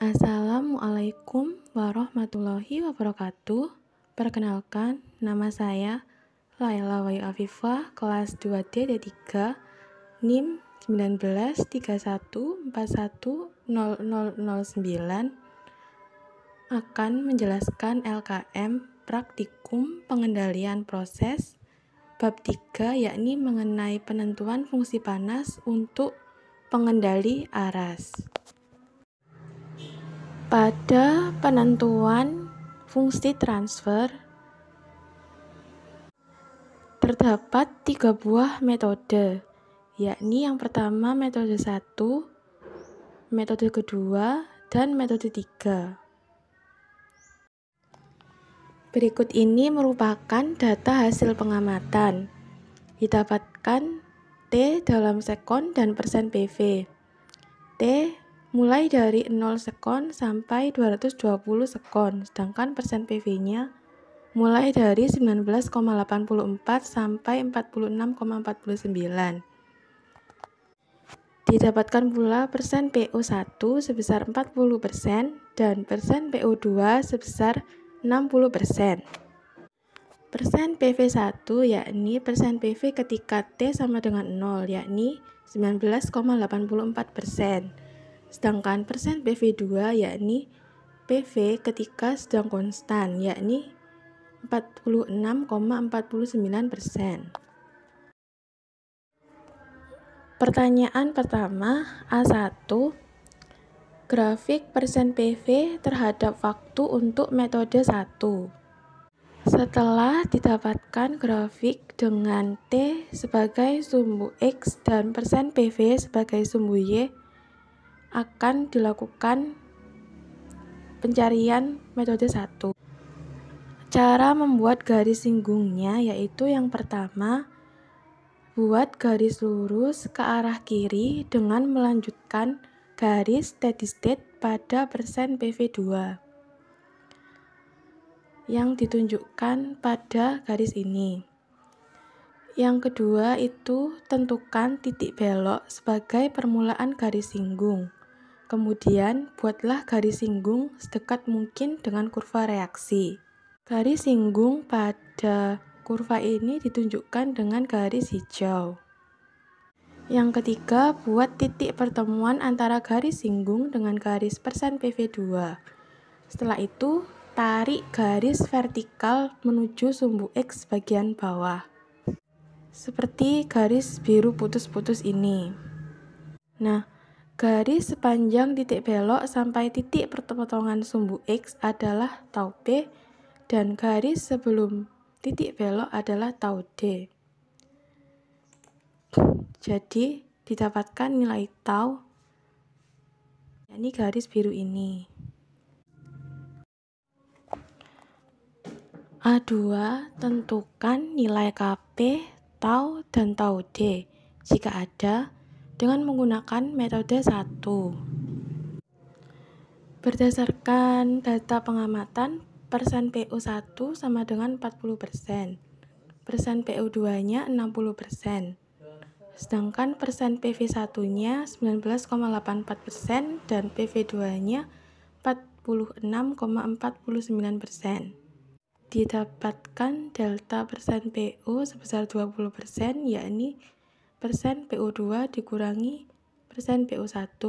Assalamualaikum warahmatullahi wabarakatuh. Perkenalkan, nama saya Laila Wayu Afifah, kelas 2D3, NIM 1931410009, akan menjelaskan LKM Praktikum Pengendalian Proses bab 3, yakni mengenai penentuan fungsi panas untuk pengendali aras. Pada penentuan fungsi transfer, terdapat 3 buah metode, yakni yang pertama metode 1, metode kedua, dan metode 3. Berikut ini merupakan data hasil pengamatan. Didapatkan T dalam sekon dan persen PV. T mulai dari 0 sekon sampai 220 sekon, sedangkan persen PV-nya mulai dari 19,84 sampai 46,49. Didapatkan pula persen PO1 sebesar 40% dan persen PO2 sebesar 60%. Persen PV1 yakni persen PV ketika T sama dengan 0, yakni 19,84%. Sedangkan persen PV2 yakni PV ketika sedang konstan, yakni 46,49%. Pertanyaan pertama, A1. Grafik persen PV terhadap waktu untuk metode 1. Setelah didapatkan grafik dengan T sebagai sumbu X dan persen PV sebagai sumbu Y, akan dilakukan pencarian metode 1. Cara membuat garis singgungnya yaitu yang pertama, buat garis lurus ke arah kiri dengan melanjutkan garis steady state pada persen PV2 yang ditunjukkan pada garis ini. Yang kedua itu tentukan titik belok sebagai permulaan garis singgung. Kemudian buatlah garis singgung sedekat mungkin dengan kurva reaksi. Garis singgung pada kurva ini ditunjukkan dengan garis hijau. Yang ketiga, buat titik pertemuan antara garis singgung dengan garis persen PV2. Setelah itu, tarik garis vertikal menuju sumbu X bagian bawah. Seperti garis biru putus-putus ini. Nah, garis sepanjang titik belok sampai titik perpotongan sumbu X adalah tau P dan garis sebelum titik belok adalah tau D. Jadi, didapatkan nilai tau, yakni garis biru ini. A2, tentukan nilai Kp, tau, dan tau D jika ada dengan menggunakan metode 1. Berdasarkan data pengamatan, persen PO1 sama dengan 40%, persen PO2-nya 60%. Sedangkan persen PV1-nya 19,84% dan PV2-nya 46,49%. Didapatkan delta persen PO sebesar 20%, yakni persen PO2 dikurangi persen PO1,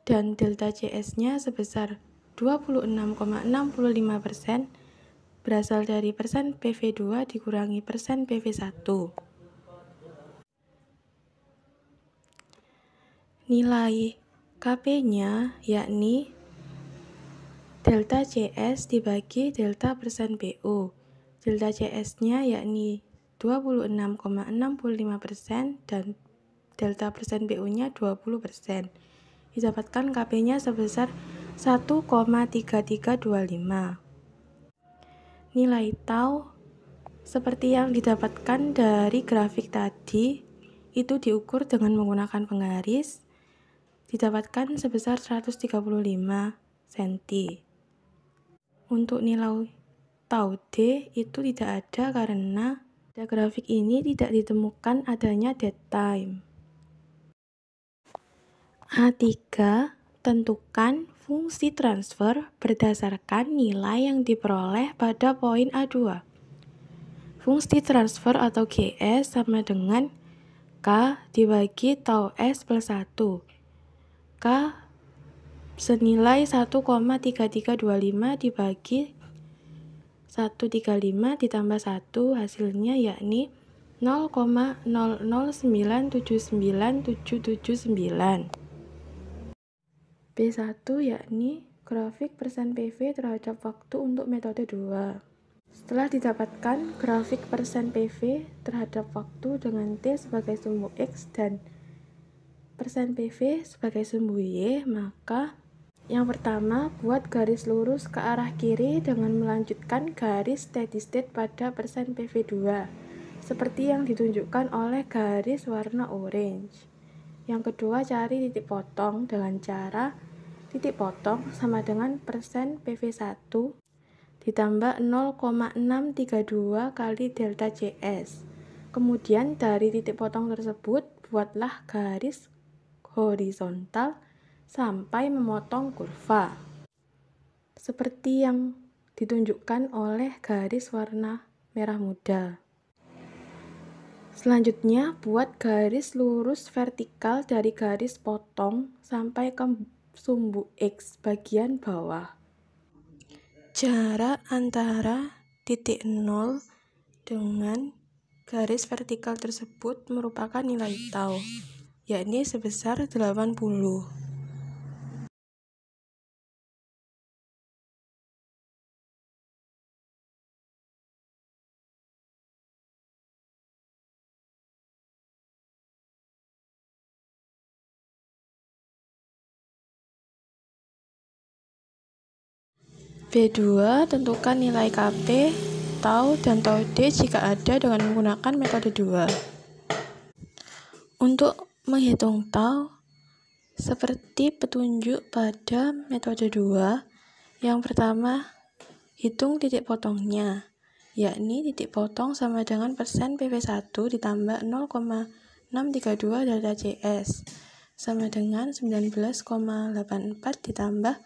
dan delta CS-nya sebesar 26,65% berasal dari persen PV2 dikurangi persen PV1. Nilai Kp-nya yakni delta CS dibagi delta persen PO. Delta CS-nya yakni 26,65% dan delta persen PO-nya 20%. Didapatkan Kp-nya sebesar 1,3325. Nilai tau seperti yang didapatkan dari grafik tadi itu diukur dengan menggunakan penggaris, didapatkan sebesar 135 cm. Untuk nilai tau D itu tidak ada karena pada grafik ini tidak ditemukan adanya dead time. A3, tentukan fungsi transfer berdasarkan nilai yang diperoleh pada poin A2. Fungsi transfer atau GS sama dengan K dibagi tau S plus 1. K senilai 1,3325 dibagi 135 ditambah 1, hasilnya yakni 0,009797779. B1 yakni grafik persen PV terhadap waktu untuk metode 2. Setelah didapatkan grafik persen PV terhadap waktu dengan T sebagai sumbu X dan persen PV sebagai sumbu Y, maka yang pertama, buat garis lurus ke arah kiri dengan melanjutkan garis steady state pada persen PV2, seperti yang ditunjukkan oleh garis warna orange. Yang kedua, cari titik potong dengan cara titik potong sama dengan persen PV1 ditambah 0,632 kali delta CS. Kemudian dari titik potong tersebut, buatlah garis horizontal sampai memotong kurva, seperti yang ditunjukkan oleh garis warna merah muda. Selanjutnya, buat garis lurus vertikal dari garis potong sampai ke sumbu X bagian bawah. Jarak antara titik 0 dengan garis vertikal tersebut merupakan nilai tau, yakni sebesar 80. B2, tentukan nilai Kp, tau, dan tau D jika ada dengan menggunakan metode 2. Untuk menghitung tau, seperti petunjuk pada metode 2, yang pertama, hitung titik potongnya, yakni titik potong sama dengan persen PV1 ditambah 0,632 delta CS, sama dengan 19,84 ditambah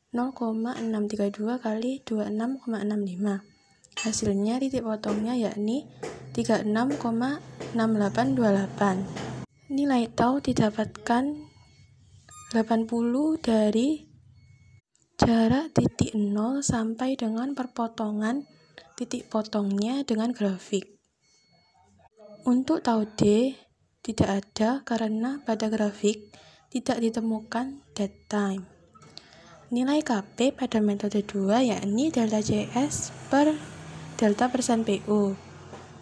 0,632 kali 26,65. Hasilnya titik potongnya yakni 36,6828. Nilai tau didapatkan 80 dari jarak titik 0 sampai dengan perpotongan titik potongnya dengan grafik. Untuk tau D tidak ada karena pada grafik tidak ditemukan dead time. Nilai Kp pada metode 2 yakni delta CS per delta persen PU.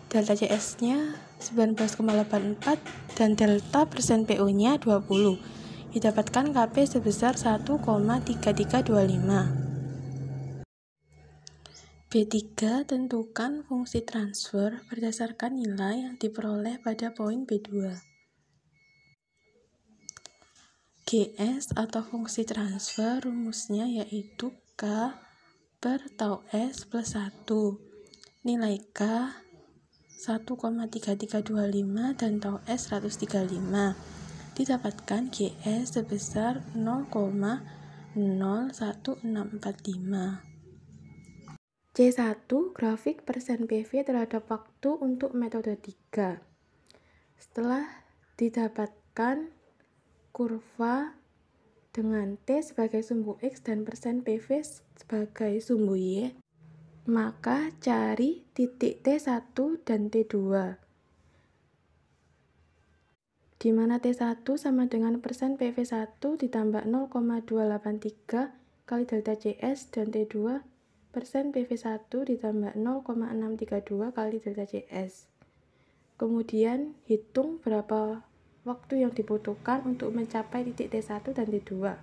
Delta CS-nya 19,84 dan delta persen PU-nya 20. Didapatkan Kp sebesar 1,3325. B3, tentukan fungsi transfer berdasarkan nilai yang diperoleh pada poin B2. GS atau fungsi transfer rumusnya yaitu K per tau S plus 1. Nilai K 1,3325 dan tau S 135. Didapatkan GS sebesar 0,01645. C1, grafik persen PV terhadap waktu untuk metode 3. Setelah didapatkan kurva dengan T sebagai sumbu X dan persen PV sebagai sumbu Y, maka cari titik T1 dan T2, di mana T1 sama dengan persen PV1 ditambah 0,283 kali delta CS dan T2 persen PV1 ditambah 0,632 kali delta CS. Kemudian hitung berapa waktu yang dibutuhkan untuk mencapai titik T1 dan T2.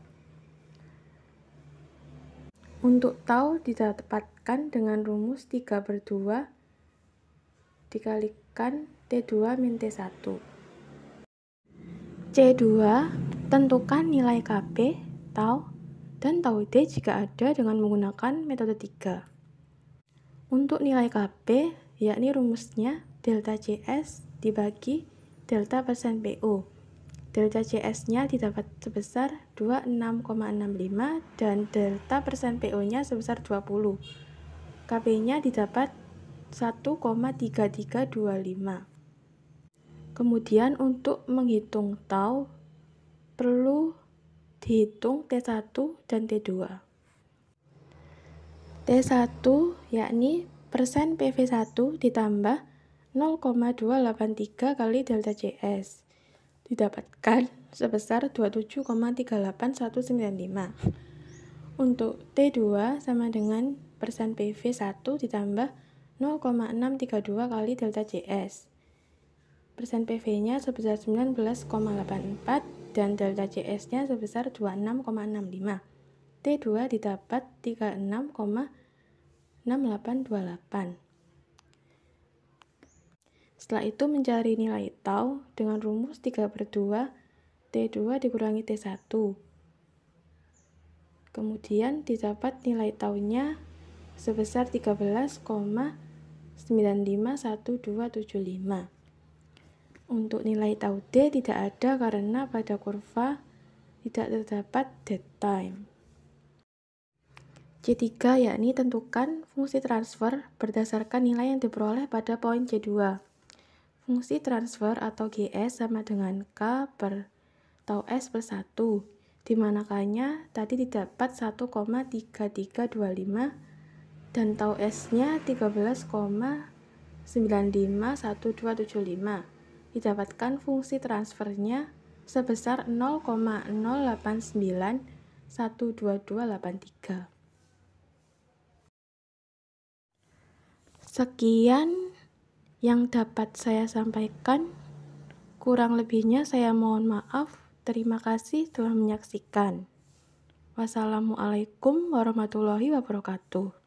Untuk tau didapatkan dengan rumus 3/2 dikalikan T2 min T1. C2, tentukan nilai Kp, tau, dan tau D jika ada dengan menggunakan metode 3. Untuk nilai Kp, yakni rumusnya delta CS dibagi delta persen PU. Delta CS-nya didapat sebesar 26,65 dan delta persen PO-nya sebesar 20. Kp-nya didapat 1,3325. Kemudian untuk menghitung tau perlu dihitung T1 dan T2. T1 yakni persen PV1 ditambah 0,283 kali delta CS didapatkan sebesar 27,38195. Untuk T2 sama dengan persen PV1 ditambah 0,632 kali delta CS. Persen PV-nya sebesar 19,84 dan delta CS-nya sebesar 26,65. T2 didapat 36,6828. Setelah itu mencari nilai tau dengan rumus 3/2 T2 dikurangi T1. Kemudian didapat nilai taunya sebesar 13,951275. Untuk nilai tau D tidak ada karena pada kurva tidak terdapat dead time. C3 yakni tentukan fungsi transfer berdasarkan nilai yang diperoleh pada poin C2. Fungsi transfer atau GS sama dengan K per tau S plus 1, di mana K-nya tadi didapat 1,3325 dan tau S-nya 13,951275. Didapatkan fungsi transfernya sebesar 0,089 12283. Sekian yang dapat saya sampaikan, kurang lebihnya saya mohon maaf. Terima kasih telah menyaksikan. Wassalamualaikum warahmatullahi wabarakatuh.